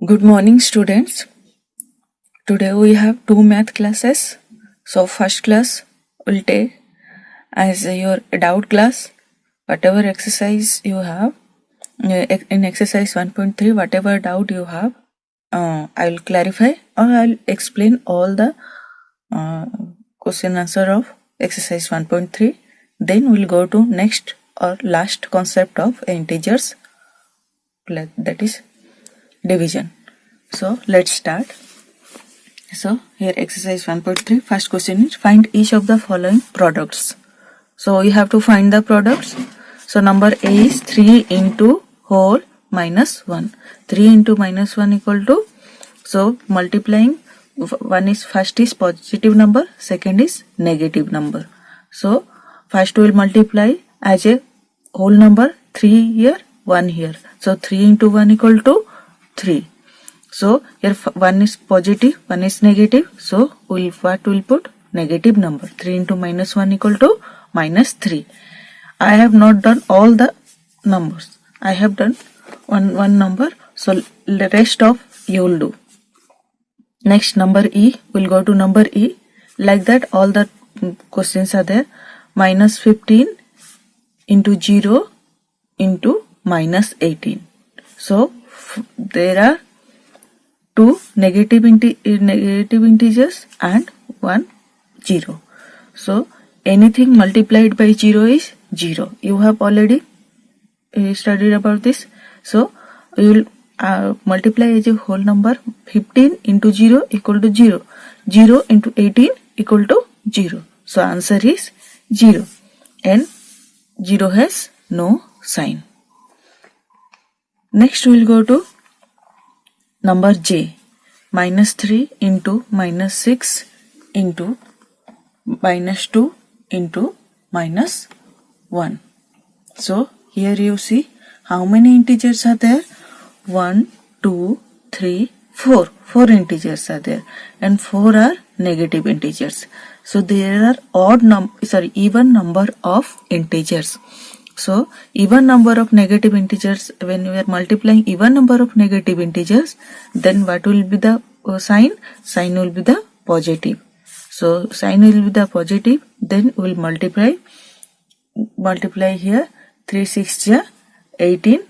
Good morning, students. Today we have two math classes. So first class will take as your doubt class. Whatever exercise you have in exercise 1.3, whatever doubt you have, I will clarify or I will explain all the question answer of exercise 1.3. Then we'll go to next or last concept of integers, that is division. So let's start. So here exercise 1.3, first question is find each of the following products. So you have to find the products. So number A is 3 into whole minus 1. 3 into minus 1 equal to, so multiplying, first is positive number, second is negative number. So first we will multiply as a whole number, 3 here, 1 here. So 3 into 1 equal to 3. So here one is positive, one is negative. So what will put? Negative number. 3 into minus 1 equal to minus 3. I have not done all the numbers. I have done one number. So the rest of you will do. Next number E. We'll go to number E. Like that all the questions are there. Minus 15 into 0 into minus 18. So there are two negative integers and one 0. So anything multiplied by 0 is 0. You have already studied about this. So you will multiply as a whole number. 15 into 0 equal to 0. 0 into 18 equal to 0. So answer is 0 and 0 has no sign. Next we will go to number J. Minus 3 into minus 6 into minus 2 into minus 1. So here you see how many integers are there? 1, 2, 3, 4. 4 integers are there and 4 are negative integers. So there are even number of integers. So even number of negative integers, when we are multiplying even number of negative integers, then what will be the sign? Sign will be the positive. So sign will be the positive, then we will multiply here. 3 6 ja 18,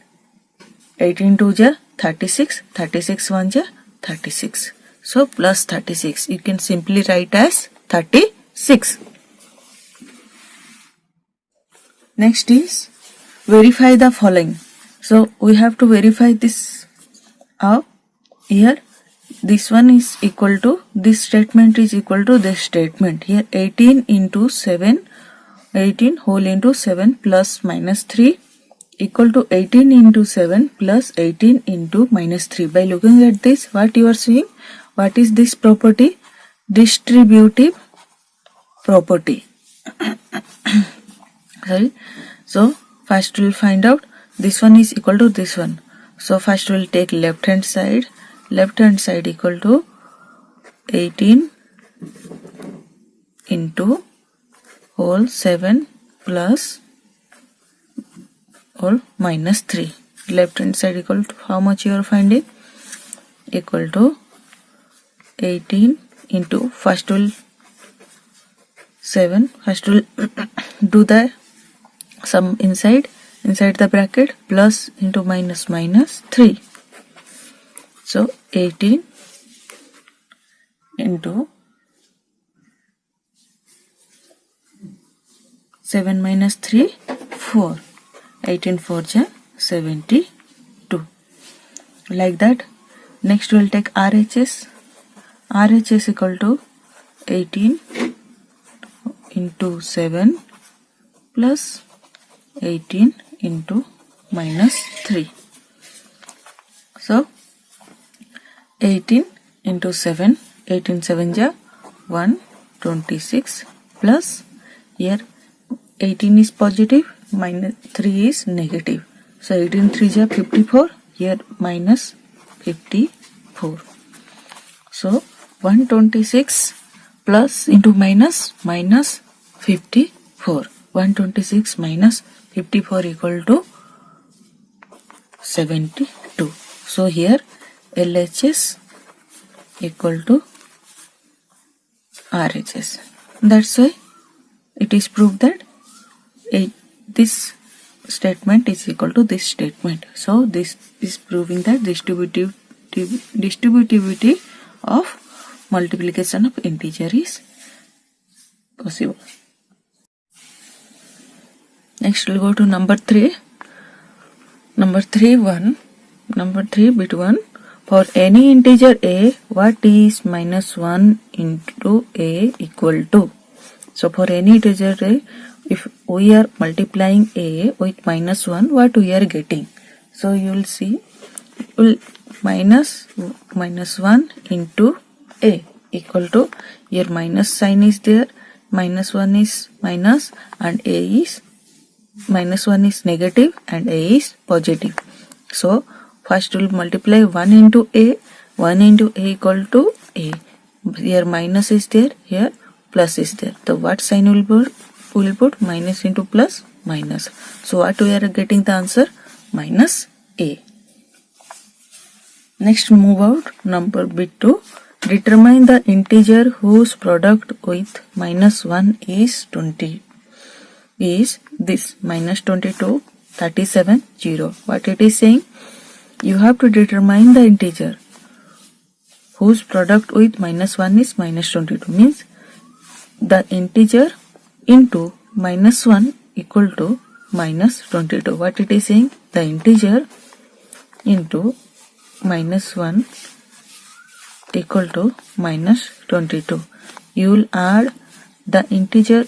18 2 ja 36, 36 1 ja 36. So plus 36, you can simply write as 36. Next is verify the following. So we have to verify this here. This one is equal to, this statement is equal to this statement. Here 18 into 7, 18 whole into 7 plus minus 3 equal to 18 into 7 plus 18 into minus 3. By looking at this, what you are seeing? What is this property? Distributive property. Sorry. So first we will find out this one is equal to this one. So first we will take left hand side. Left hand side equal to 18 into whole 7 plus whole minus 3. Left hand side equal to how much you are finding? Equal to 18 into, first will 7. First will do the sum inside the bracket, plus into minus 3. So 18 into 7 minus 3, 4. 18 4 ja 72. Like that. Next we will take RHS. RHS equal to 18 into 7 plus 18 into minus 3. So 18 into 7, 18 7 ja 126 plus, here 18 is positive, minus 3 is negative. So 18 3 ja 54, here minus 54. So 126 plus into minus 54. 126 minus 54 equal to 72. So here LHS equal to RHS. That's why it is proved that this statement is equal to this statement. So this is proving that distributivity of multiplication of integer is possible. Next we'll go to number 3. Number 3 bit 1. For any integer a, what is minus 1 into a equal to? So for any integer a, if we are multiplying a with minus 1, what we are getting? So you will see minus 1 into a equal to, here minus sign is there, minus 1 is minus and a is minus 1 is negative and a is positive. So first we'll multiply 1 into a equal to a. Here minus is there, here plus is there. So what sign will put? Minus into plus, minus. So what we are getting the answer? Minus a. Next move out number bit 2. Determine the integer whose product with minus 1 is 20. Is this minus 22, 37, 0. What it is saying? You have to determine the integer whose product with minus 1 is minus 22. Means the integer into minus 1 equal to minus 22. What it is saying? The integer into minus 1 equal to minus 22. You will add the integer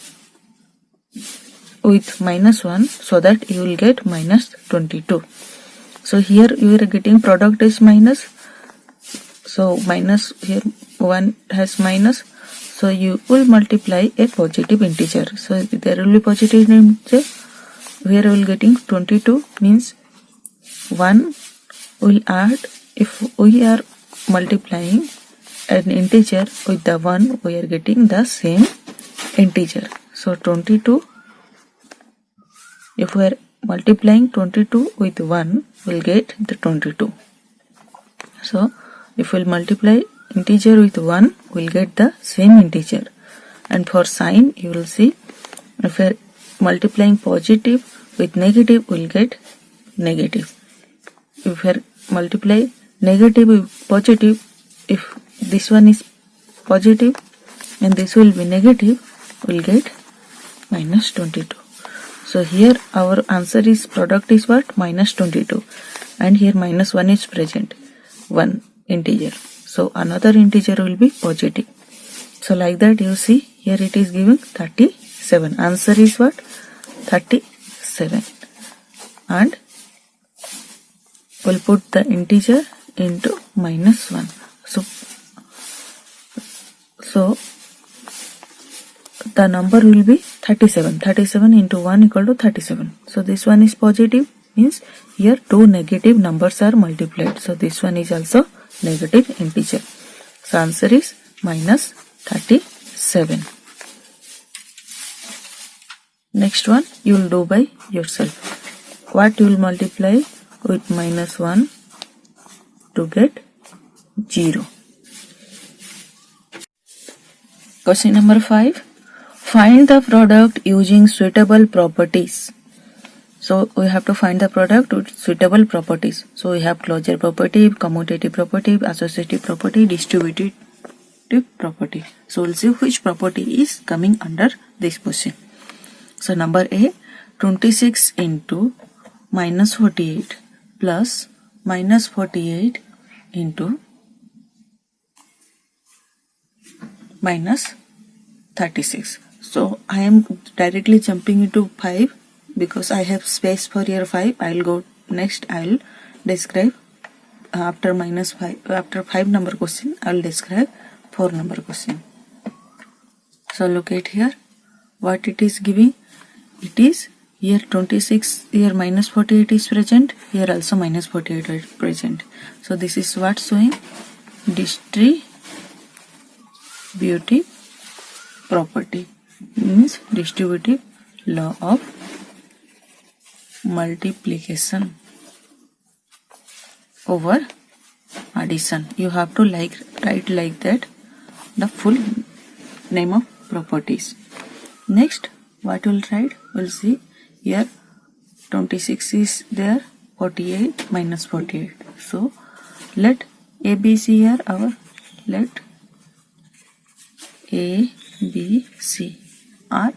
with minus 1 so that you will get minus 22. So here you are getting product is minus. So minus, here 1 has minus. So you will multiply a positive integer. So there will be positive integer. Here we will getting 22 means 1 will add. If we are multiplying an integer with the 1, we are getting the same integer. So 22, if we are multiplying 22 with 1, we will get the 22. So if we will multiply integer with 1, we will get the same integer. And for sign, you will see, if we are multiplying positive with negative, we will get negative. If we are multiply negative with positive, if this one is positive and this will be negative, we will get minus 22. So here our answer is product is what? Minus 22. And here minus 1 is present. 1 integer. So another integer will be positive. So like that you see here it is giving 37. Answer is what? 37. And we'll put the integer into minus 1. So the number will be 37. 37 into 1 equal to 37. So this one is positive, means here two negative numbers are multiplied. So this one is also negative integer. So answer is minus 37. Next one you will do by yourself. What you will multiply with minus 1 to get 0. Question number 5. Find the product using suitable properties. So we have to find the product with suitable properties. So we have closure property, commutative property, associative property, distributive property. So we'll see which property is coming under this question. So number A, 26 into minus 48 plus minus 48 into minus 36. So I am directly jumping into 5 because I have space for here 5. I will go next. I will describe after minus 5. After 5 number question, I will describe 4 number question. So look at here. What it is giving? It is here 26. Here minus 48 is present. Here also minus 48 is present. So this is what showing distributive property, means distributive law of multiplication over addition. You have to write like that the full name of properties. Next, what we'll write? We'll see here 26 is there, 48 minus 48. So let A, B, C here let A, B, C are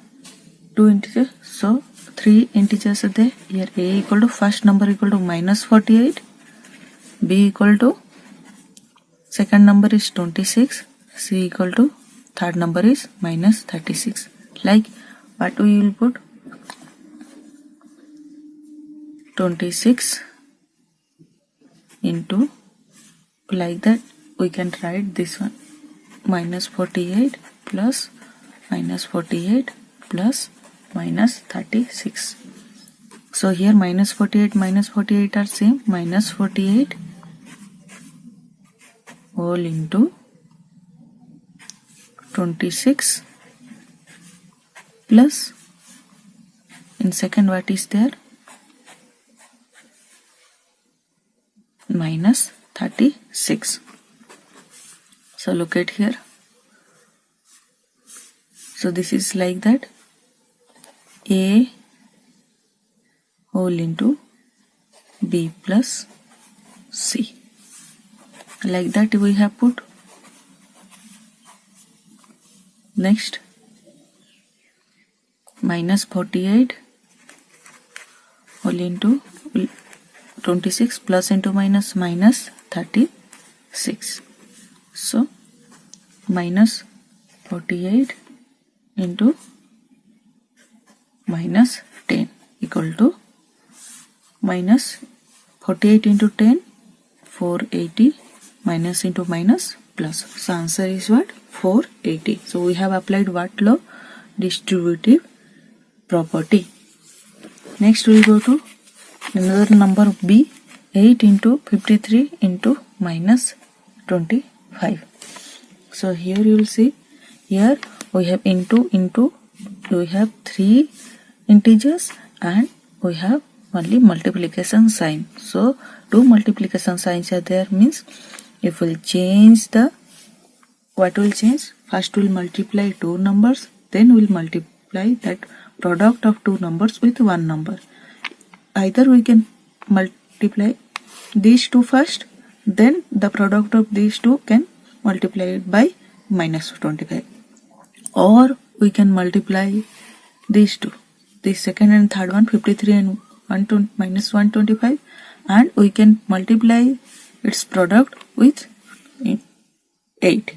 two integers. So 3 integers are there. Here A equal to first number equal to minus 48, B equal to second number is 26, C equal to third number is minus 36. Like what we will put? 26 into, like that we can write this one, minus 48 plus minus 48 plus minus 36. So here minus 48 are same, minus 48 whole into 26 plus, in second what is there, minus 36. So look at here. So this is like that, A whole into B plus C. Like that we have put. Next, minus 48 whole into 26 plus into minus 36. So minus 48 into minus 10 equal to minus 48 into 10, 480, minus into minus plus. So answer is what? 480. So we have applied what law? Distributive property. Next we will go to another number B, 8 into 53 into minus 25. So here you will see, here we have into, we have 3 integers and we have only multiplication sign. So 2 multiplication signs are there, means if we'll change the, what will change? First we'll multiply 2 numbers, then we'll multiply that product of 2 numbers with 1 number. Either we can multiply these 2 first, then the product of these 2 can multiply it by minus 25, or we can multiply these 2, the second and third one, 53 and minus 125, and we can multiply its product with 8,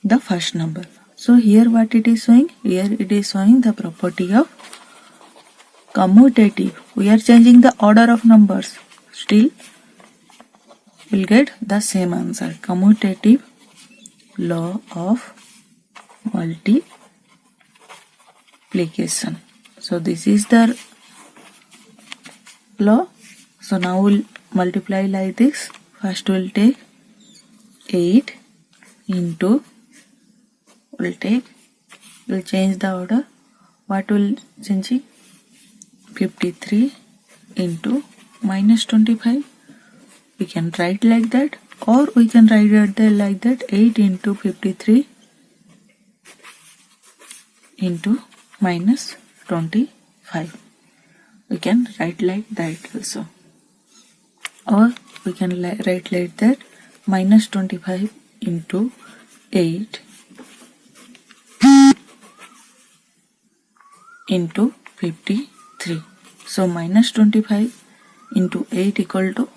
the first number. So here what it is showing? Here it is showing the property of commutative. We are changing the order of numbers, still we'll get the same answer. Commutative law of multiplication. So this is the law. So now we'll multiply like this. First we'll take 8 into, we'll change the order. What will change it? 53 into minus 25. We can write like that, or we can write it there like that, 8 into 53 into minus 25. We can write like that also, or we can write like that, minus 25 into 8 into 53. So minus 25 into 8 equal to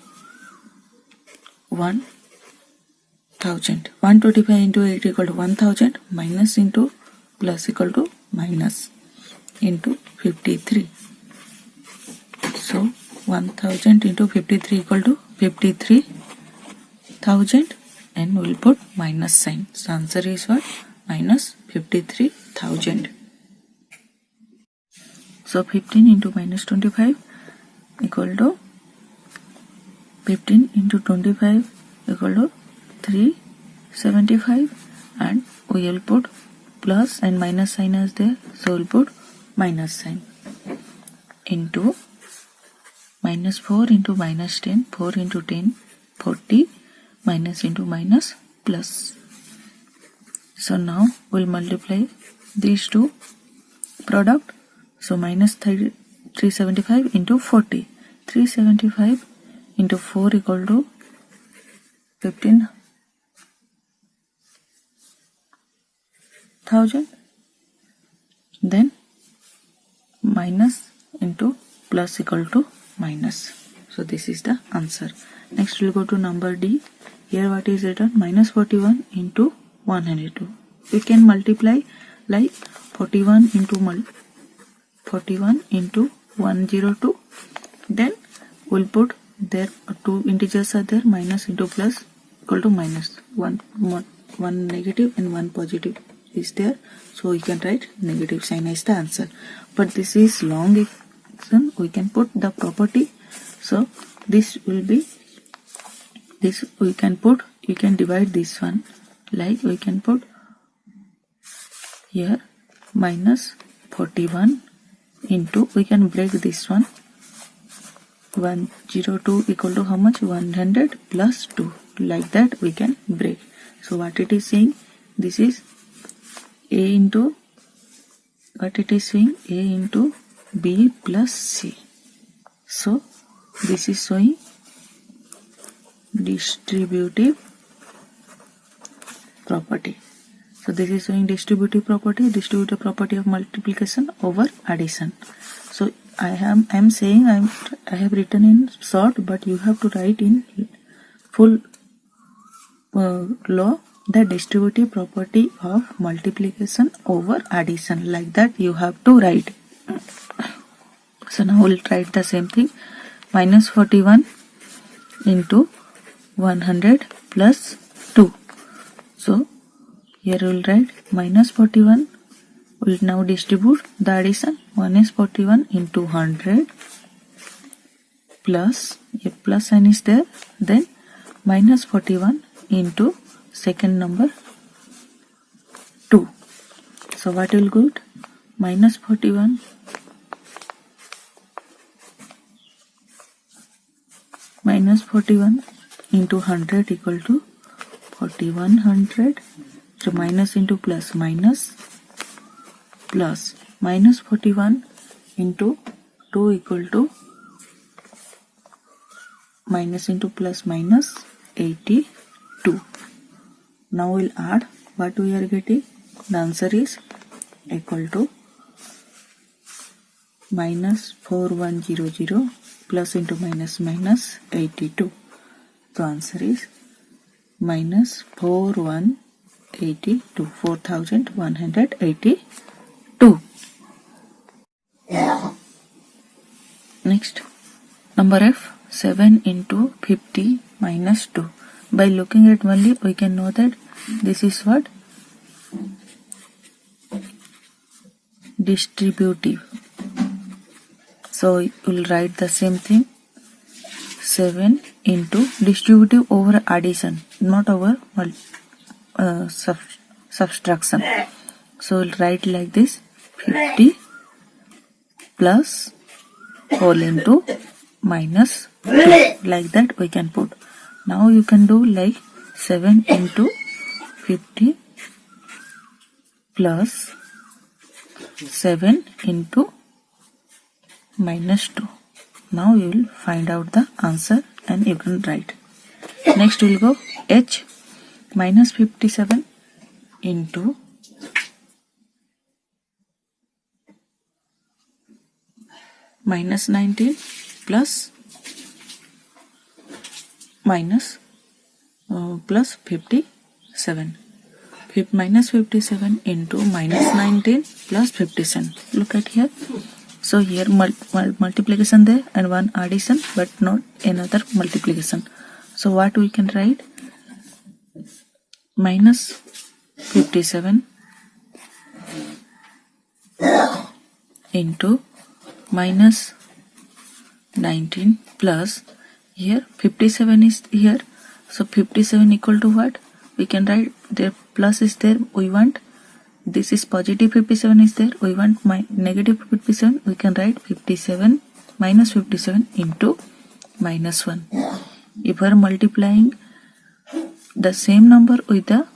1000. 125 into 8 equal to 1000, minus into plus equal to minus into 53. So 1000 into 53 equal to 53,000, and we'll put minus sign. So answer is what? Minus 53,000. So 15 into minus 25 equal to 15 into 25 equal to 375, and we will put plus and minus sign as there, so we'll put minus sign, into minus 4 into minus 10, 4 into 10, 40, minus into minus plus. So now we'll multiply these two product. So minus 375 into 40. 375 into 4 equal to 15,000. Then minus into plus equal to minus. So this is the answer. Next we'll go to number D. Here what is written? Minus 41 into 102. We can multiply like 41 into 102. Then we'll put there two integers are there, minus into plus equal to minus. One negative and one positive is there, so we can write negative sign as the answer. But this is long expression, we can put the property. So this will be this, we can put, you can divide this one, like we can put here minus 41 into, we can break this one, 102 equal to how much? 100 plus 2. Like that we can break. So what it is saying, this is A into, what it is saying, A into B plus C. So this is showing distributive property. So this is showing distributive property of multiplication over addition. So I am saying I have written in short, but you have to write in full law, the distributive property of multiplication over addition. Like that you have to write. So now we'll write the same thing. Minus 41 into 100 plus 2. So here we'll write minus 41. We'll now distribute the addition. 1 is 41 into 100 plus, a plus sign is there, then minus 41 into second number 2. So what will get? Minus 41 into 100 equal to 4100. So minus into plus, minus plus, minus 41 into 2 equal to minus into plus minus 82. Now we'll add what we are getting. The answer is equal to minus 4100 plus into minus minus 82. The answer is minus 4182. Next, number F, 7 into 50 minus 2. By looking at only, we can know that this is what? Distributive. So we'll write the same thing. 7 into distributive over addition, not over subtraction. So we'll write like this, 50 plus whole into minus 2. Like that we can put. Now you can do like 7 into 50 plus 7 into minus 2. Now you will find out the answer and you can write. Next we will go H, minus 57 into minus 19 plus minus plus 57. Minus 57 into minus 19 plus 57. Look at here. So here multiplication there and one addition, but not another multiplication. So what we can write? Minus 57 into minus 19 plus, here 57 is here, so 57 equal to what? We can write there, plus is there, we want this is positive 57 is there, we want negative 57, we can write 57 minus 57 into minus 1. If we are multiplying the same number with the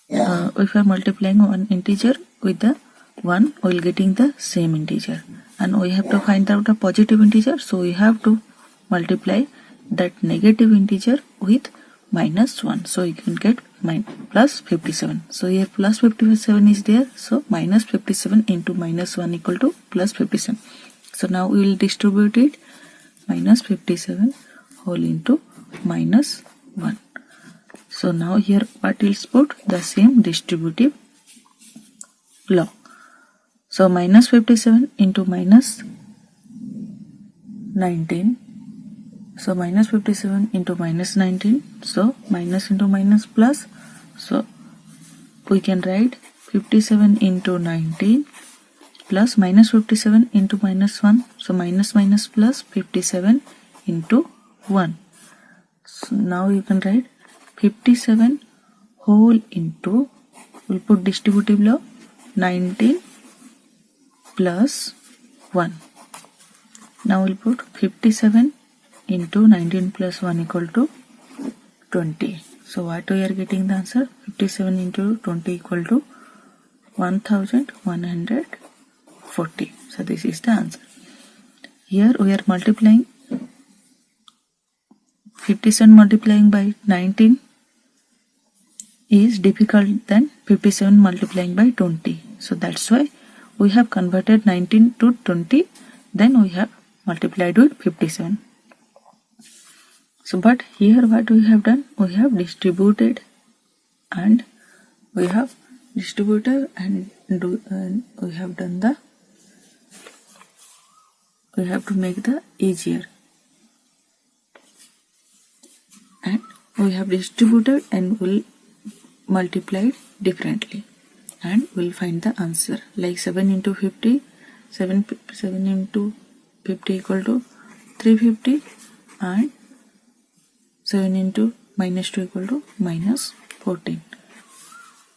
if we are multiplying one integer with the one, we will getting the same integer, and we have to find out the positive integer, so we have to multiply that negative integer with minus 1, so you can get plus 57. So here plus 57 is there, so minus 57 into minus 1 equal to plus 57. So now we will distribute it, minus 57 whole into minus 1. So now here what will put the same distributive law. So minus 57 into minus 19. So minus 57 into minus 19. So minus into minus plus. So we can write 57 into 19 plus minus 57 into minus 1. So minus minus plus 57 into 1. So now you can write 57 whole into, we'll put distributive law, 19 plus 1. Now we'll put 57 into 19 plus 1 equal to 20. So what we are getting the answer? 57 into 20 equal to 1140. So this is the answer. Here we are multiplying 57 multiplying by 19 is difficult than 57 multiplying by 20. So that's why we have converted 19 to 20, then we have multiplied with 57. So but here what we have done, we have distributed and we have distributed and we have done the, we have to make the easier, and we have distributed and will multiplied differently, and we'll find the answer like 7 into 50, 7 into 50 equal to 350, and 7 into minus 2 equal to minus 14.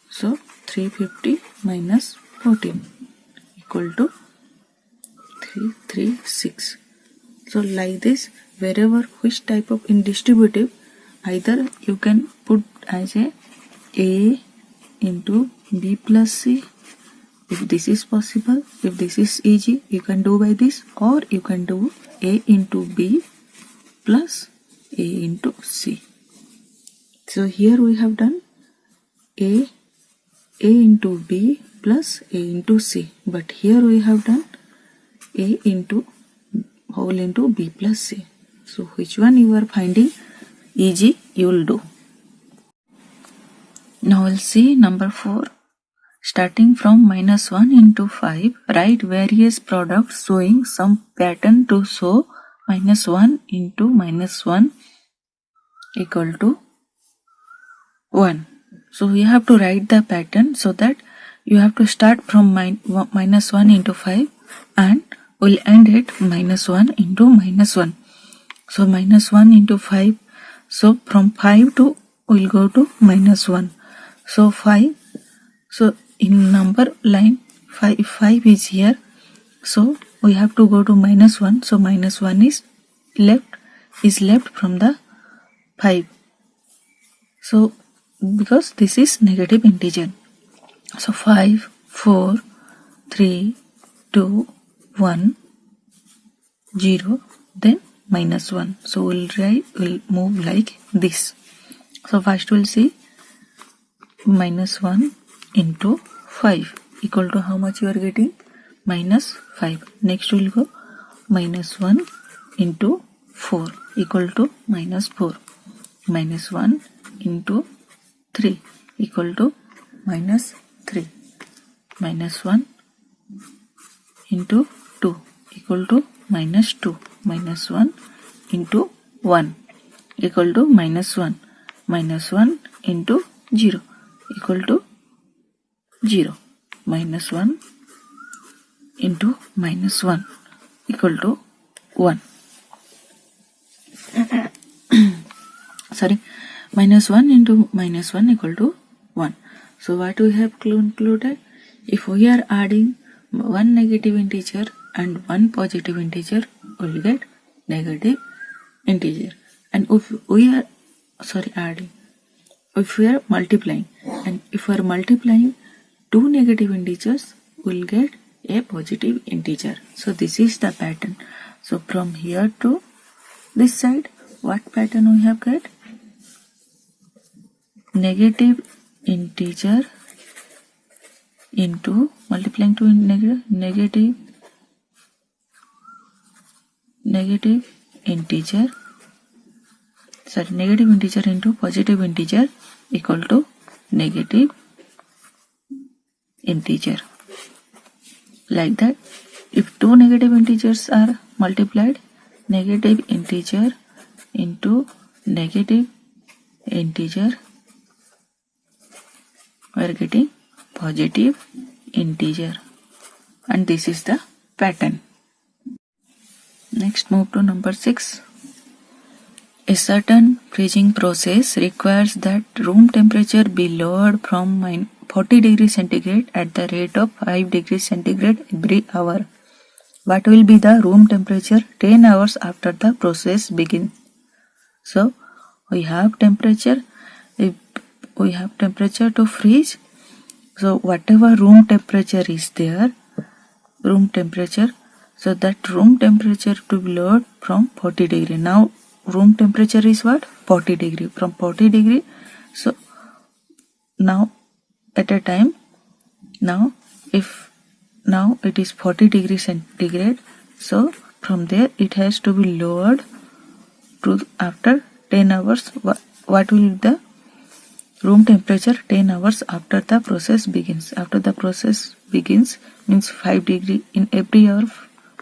So 350 minus 14 equal to 336. So like this, wherever which type of indistributive, either you can put as a into B plus C, if this is possible. If this is easy, you can do by this, or you can do A into B plus A into C. So here we have done A into B plus A into C, but here we have done A into whole into B plus C. So which one you are finding easy, you will do. Now we'll see number 4. Starting from minus 1 into 5, write various products showing some pattern to show minus 1 into minus 1 equal to 1. So you have to write the pattern, so that you have to start from minus 1 into 5 and will end at minus 1 into minus 1. So minus 1 into 5. So from 5 to we'll go to minus 1. So 5. So in number line 5 is here. So we have to go to minus 1. So minus 1 is left from the 5. So because this is negative integer. So 5, 4, 3, 2, 1, 0, then minus 1. So we'll move like this. So first we'll see minus 1 into 5 equal to how much you are getting? Minus 5. Next we'll go minus 1 into 4 equal to minus 4. Minus 1 into 3 equal to minus 3. Minus 1 into 2 equal to minus 2. Minus 1 into 1 equal to minus 1. Minus 1 into 0 equal to 0. Minus 1 into minus 1 equal to 1. Sorry, minus 1 into minus 1 equal to 1. So what we have concluded? If we are adding one negative integer and one positive integer, we will get negative integer. And if we are adding, if we are multiplying, and if we are multiplying two negative integers, we'll get a positive integer. So this is the pattern. So from here to this side, what pattern we have got? Negative integer into multiplying to negative integer, negative integer into positive integer equal to negative integer. Like that, if two negative integers are multiplied, negative integer into negative integer, we are getting positive integer, and this is the pattern. Next, move to number 6. A certain freezing process requires that room temperature be lowered from 40 degrees centigrade at the rate of 5 degrees centigrade every hour. What will be the room temperature 10 hours after the process begins? So, we have temperature. If we have temperature to freeze, so whatever room temperature is there, room temperature, so that room temperature to be lowered from 40 degree. Now room temperature is what? 40 degree. From 40 degree, so now at a time, now it is 40 degrees centigrade, so from there it has to be lowered to after 10 hours. What will be the room temperature 10 hours after the process begins? After the process begins means 5 degree in every hour,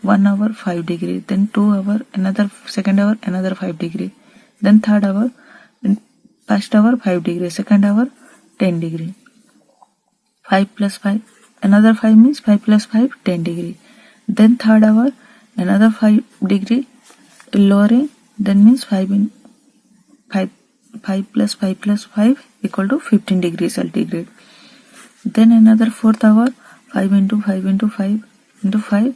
1 hour 5 degree, then 2 hour, another second hour another 5 degree, then third hour, then first hour 5 degree, second hour 10 degree, 5 plus 5, another 5 means 5 plus 5 10 degree, then third hour another 5 degree lowering, then means 5 plus 5 plus 5 equal to 15 degrees centigrade, then another fourth hour 5 into 5 into 5 into 5,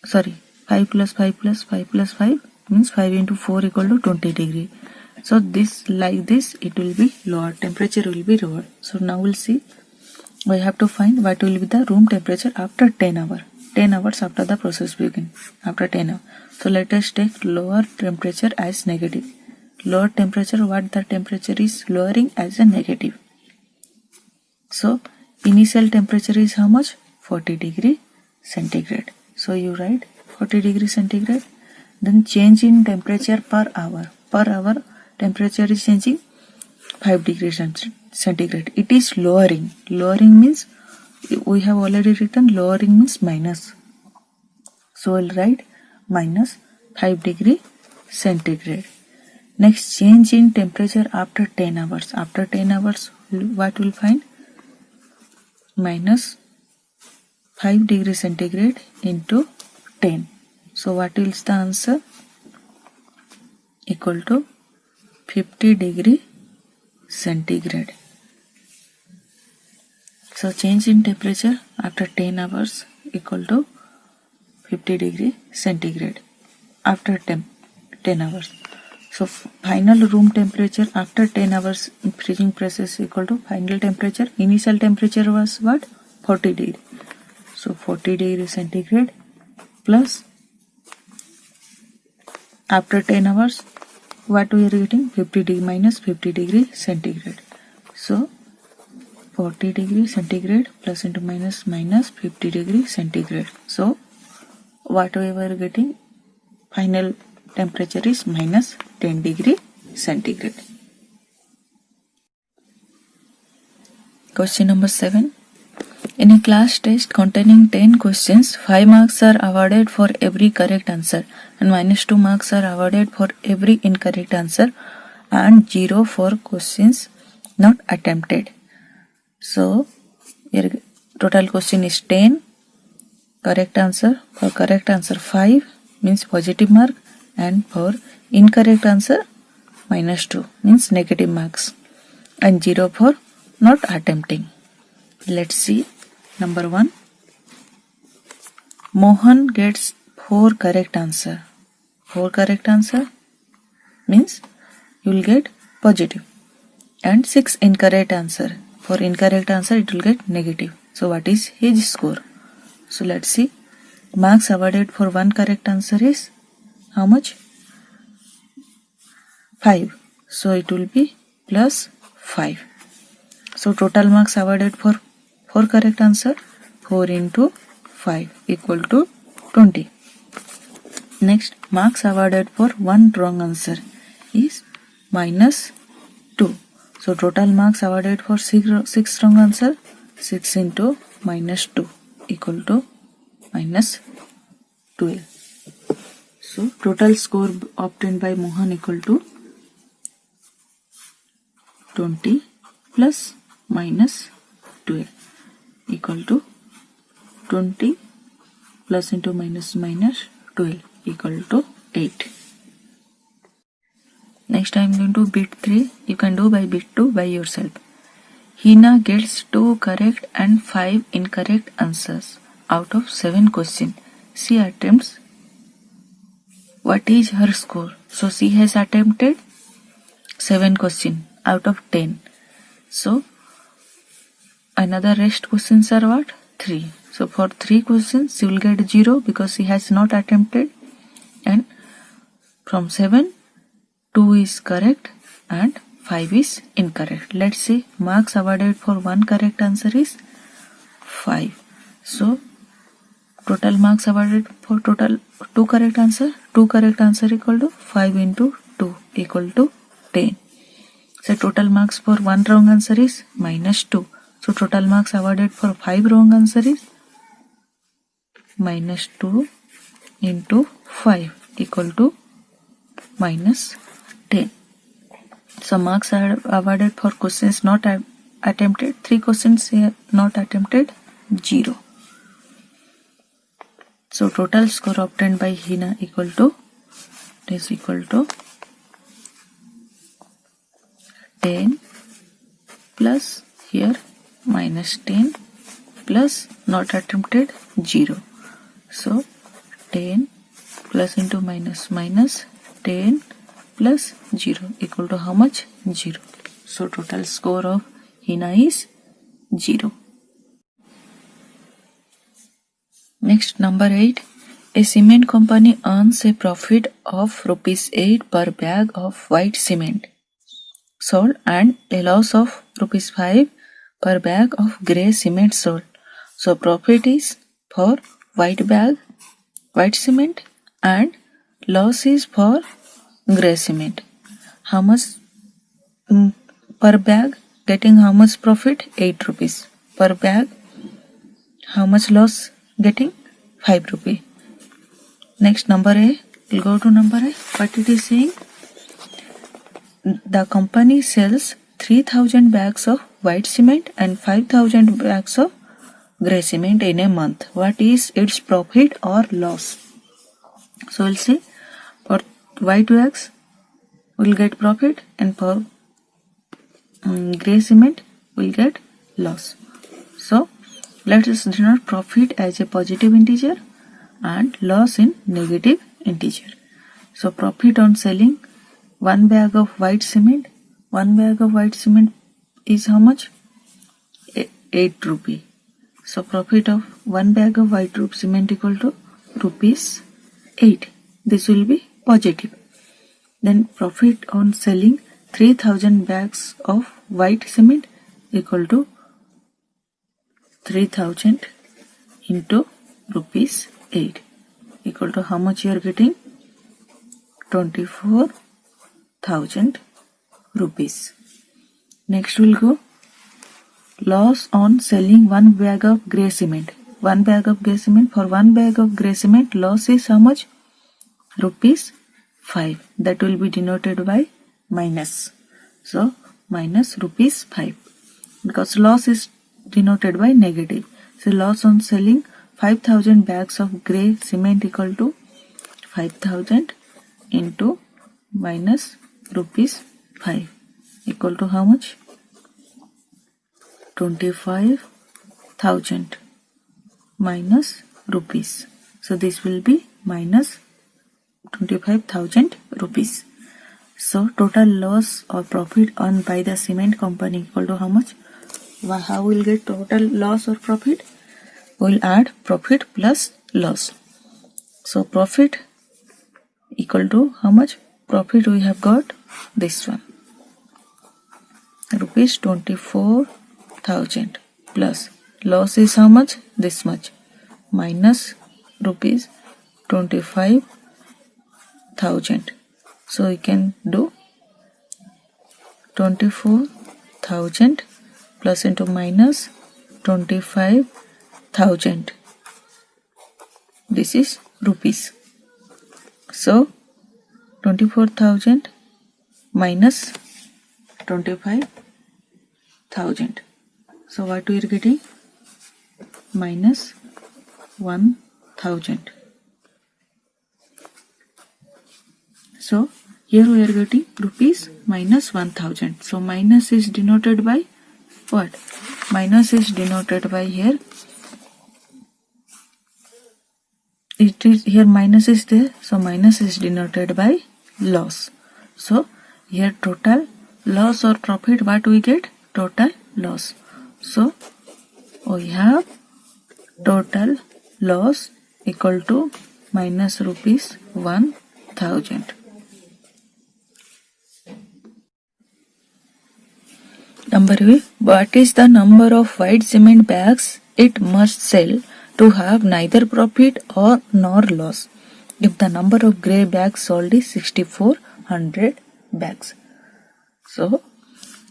5 plus 5 plus 5 plus 5 means 5 into 4 equal to 20 degree. So this, like this, it will be lower, temperature will be lower. So now we'll see, we have to find what will be the room temperature after 10 hours after the process begin, after 10 hours. So let us take lower temperature as negative. Lower temperature, what the temperature is lowering as a negative. So initial temperature is how much? 40 degree centigrade. So you write 40 degree centigrade, then change in temperature per hour. Per hour temperature is changing 5 degrees centigrade. It is lowering. Lowering means, we have already written lowering means minus. So we'll write minus 5 degree centigrade. Next, change in temperature after 10 hours. After 10 hours, what we'll find? Minus 5 degree centigrade into 10. So what is the answer? Equal to 50 degree centigrade. So change in temperature after 10 hours equal to 50 degree centigrade after 10 hours. So final room temperature after 10 hours in freezing process equal to final temperature. Initial temperature was what? 40 degree. So 40 degree centigrade plus after 10 hours, what we are getting? 50 degree minus 50 degree centigrade. So 40 degree centigrade plus into minus 50 degree centigrade. So what we were getting? Final temperature is minus 10 degree centigrade. Question number 7. In a class test containing 10 questions, 5 marks are awarded for every correct answer and minus 2 marks are awarded for every incorrect answer and 0 for questions not attempted. So, your total question is 10. Correct answer, for correct answer 5 means positive mark, and for incorrect answer minus 2 means negative marks, and 0 for not attempting. Let's see. Number 1. Mohan gets 4 correct answer. 4 correct answer means you will get positive. and 6 incorrect answer. For incorrect answer it will get negative. So what is his score? So let's see. Marks awarded for one correct answer is how much? 5. So it will be plus 5. So total marks awarded for 4 correct answer, 4 into 5 equal to 20. Next, marks awarded for one wrong answer is minus 2. So total marks awarded for 6 wrong answer, 6 into minus 2 equal to minus 12. So total score obtained by Mohan equal to 20 plus minus 12 equal to 20 plus into minus 12 equal to 8. Next I am going to bit 3. You can do by bit 2 by yourself. Hina gets 2 correct and 5 incorrect answers out of 7 questions. She attempts. What is her score? So she has attempted 7 questions out of 10. So another rest questions are what? 3. So for 3 questions she will get 0 because she has not attempted, and from 7 2 is correct and 5 is incorrect. Let's see, marks awarded for one correct answer is 5. So total marks awarded for total 2 correct answer. 2 correct answer equal to 5 into 2 equal to 10. So total marks for one wrong answer is minus 2. So total marks awarded for 5 wrong answer is minus 2 into 5 equal to minus 10. So marks are awarded for questions not attempted. 3 questions not attempted, 0. So total score obtained by Hina equal to 10 plus here minus 10 plus not attempted 0. So 10 plus into minus 10 plus 0 equal to how much? 0. So total score of Hina is 0. Next, number 8. A cement company earns a profit of rupees 8 per bag of white cement sold and a loss of rupees 5 per bag of grey cement sold. So profit is for white cement and loss is for grey cement. How much per bag? Getting how much profit? 8 rupees per bag. How much loss? Getting 5 rupee. Next, number A. We'll go to number A. What it is saying? The company sells 3,000 bags of white cement and 5,000 bags of grey cement in a month. What is its profit or loss? So we'll see, for white bags we'll get profit and for grey cement we'll get loss. So let us denote profit as a positive integer and loss in negative integer. So profit on selling one bag of white cement. One bag of white cement is how much? 8 rupee. So profit of one bag of white cement equal to rupees 8. This will be positive. Then profit on selling 3,000 bags of white cement equal to 3,000 into rupees 8 equal to how much you are getting? 24,000 rupees. Next we'll go loss on selling one bag of grey cement. One bag of grey cement. For one bag of grey cement loss is how much? Rupees 5. That will be denoted by minus. So minus rupees 5 because loss is denoted by negative. So loss on selling 5,000 bags of grey cement equal to 5,000 into minus rupees 5 equal to how much? 25,000 minus rupees. So this will be minus 25,000 rupees. So total loss or profit earned by the cement company equal to how much? How we'll get total loss or profit? We'll add profit plus loss. So profit equal to how much? Profit we have got this one, rupees 24,000, plus loss is how much? This much, minus rupees 25,000. So we can do 24,000 plus into minus 25,000. This is rupees. So 24,000 minus 25,000. So what we are getting? Minus 1,000. So here we are getting rupees minus 1,000. So minus is denoted by what? Minus is denoted by here. It is here minus is there. So minus is denoted by loss. So here total loss or profit, what we get? Total loss. So we have total loss equal to minus rupees 1,000. Number B. What is the number of white cement bags it must sell to have neither profit or nor loss if the number of grey bags sold is 6,400 bags? So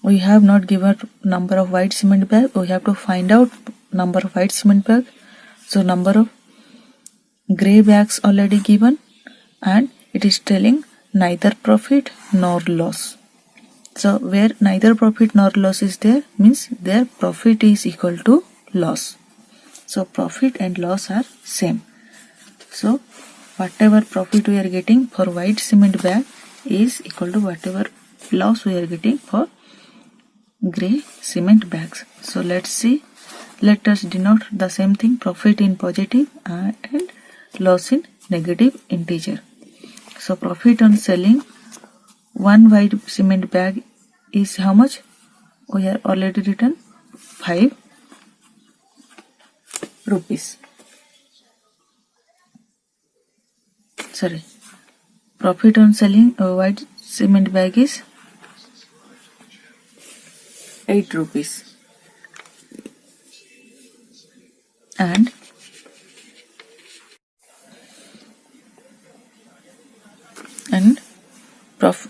we have not given number of white cement bag. We have to find out number of white cement bag. So number of grey bags already given, and it is telling neither profit nor loss. So where neither profit nor loss is there, means their profit is equal to loss. So profit and loss are same. So whatever profit we are getting for white cement bag is equal to whatever loss we are getting for grey cement bags. So let's see. Let us denote the same thing, profit in positive and loss in negative integer. So profit on selling one white cement bag is how much? We have already written 5 rupees. Sorry, profit on selling a white cement bag is 8 rupees. And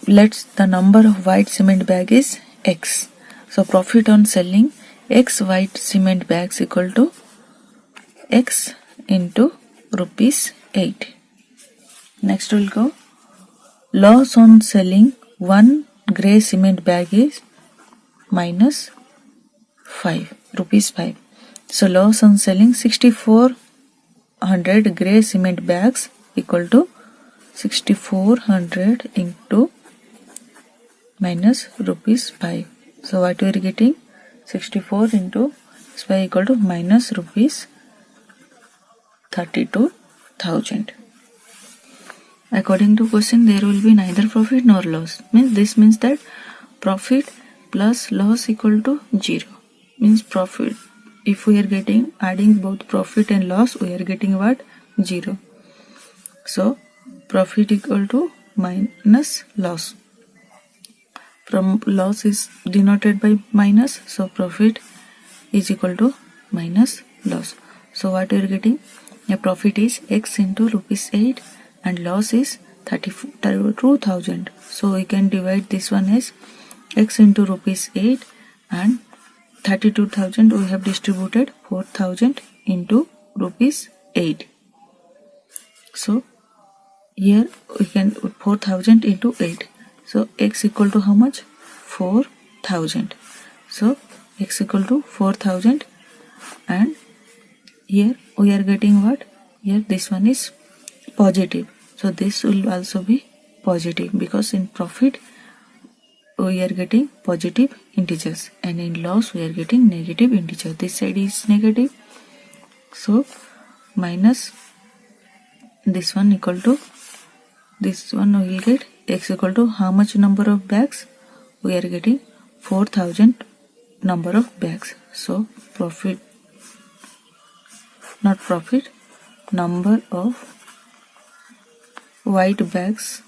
let's the number of white cement bag is X. So profit on selling X white cement bags equal to X into rupees 8. Next we'll go. Loss on selling one grey cement bag is minus 5 rupees 5. So loss on selling 6,400 grey cement bags equal to 6,400 into minus rupees 5. So what we are getting? 64 into 5 equal to minus rupees 32,000. According to question, there will be neither profit nor loss. This means that profit plus loss equal to 0. Means profit. If we are getting adding both profit and loss, we are getting what? 0. So profit equal to minus loss. From loss is denoted by minus, so profit is equal to minus loss. So what we are getting? A profit is X into rupees 8 and loss is 32,000. So we can divide this one as X into rupees 8 and 32,000 we have distributed 4,000 into rupees 8. So here we can put 4,000 into 8. So X equal to how much? 4,000. So X equal to 4,000, and here we are getting what? Here this one is positive. So this will also be positive because in profit we are getting positive integers and in loss we are getting negative integer. This side is negative, so minus this one equal to this one we will get x equal to how much number of bags? We are getting 4000 number of bags. So profit, not profit, number of white bags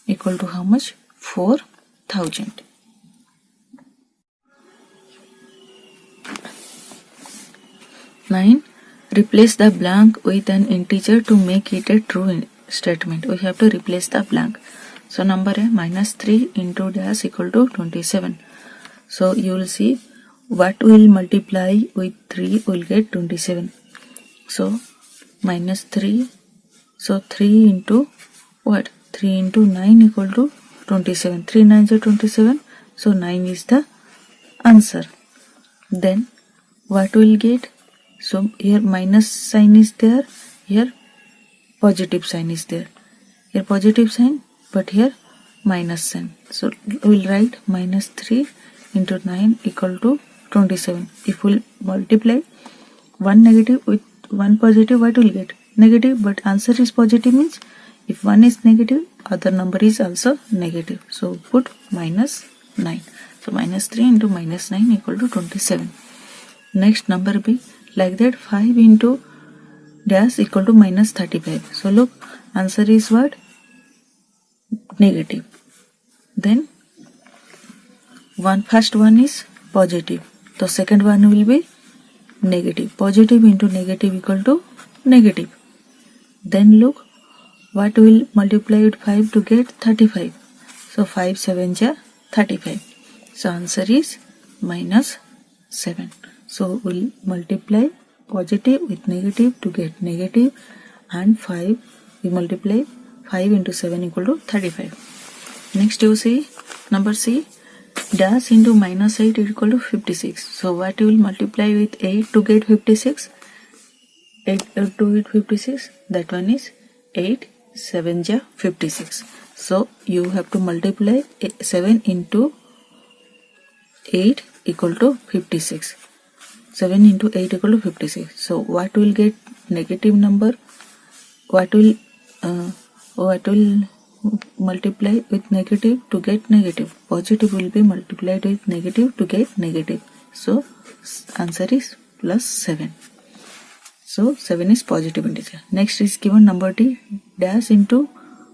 equal to how much? 4000. Nine. Replace the blank with an integer to make it a true statement. We have to replace the blank. So number A, minus 3 into dash equal to 27. So you will see what will multiply with 3 will get 27. So minus 3. So 3 into what? 3 into 9 equal to 27. 3 9s are 27. So 9 is the answer. Then what will get? So here minus sign is there, here positive sign is there. Here positive sign, but here minus sign. So we will write minus 3 into 9 equal to 27. If we multiply one negative with one positive, what will get? Negative, but answer is positive means if one is negative, other number is also negative. So put minus 9. So minus 3 into minus 9 equal to 27. Next number B. Like that 5 into dash equal to minus 35. So look, answer is what? Negative. Then first one is positive. The second one will be negative. Positive into negative equal to negative. Then look, what will multiply with 5 to get 35. So 5 7s are 35. So answer is minus 7. So we'll multiply positive with negative to get negative, and 5 we multiply 5 into 7 equal to 35. Next you see number C, dash into minus 8 equal to 56. So what you will multiply with 8 to get 56? 8 to get 56, that one is 8 7s are 56. So you have to multiply 7 into 8 equal to 56. 7 into 8 equal to 56. So what will get? Negative number. What will multiply with negative to get negative? Positive will be multiplied with negative to get negative. So answer is plus 7. So 7 is positive integer. Next is given number D, dash into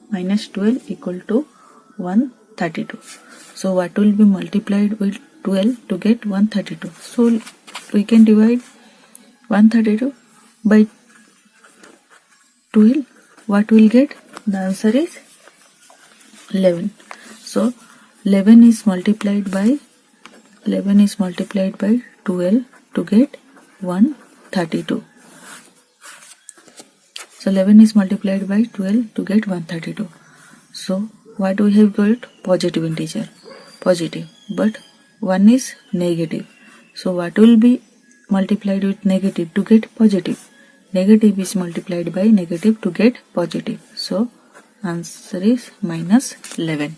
minus 12 equal to 132. So what will be multiplied with 12 to get 132? So we can divide 132 by 12. What will get? The answer is 11. So 11 is multiplied by 12 to get 132. So 11 is multiplied by 12 to get 132. So what we have got? Positive integer. Positive. But 1 is negative. So what will be multiplied with negative to get positive? Negative is multiplied by negative to get positive. So answer is minus 11.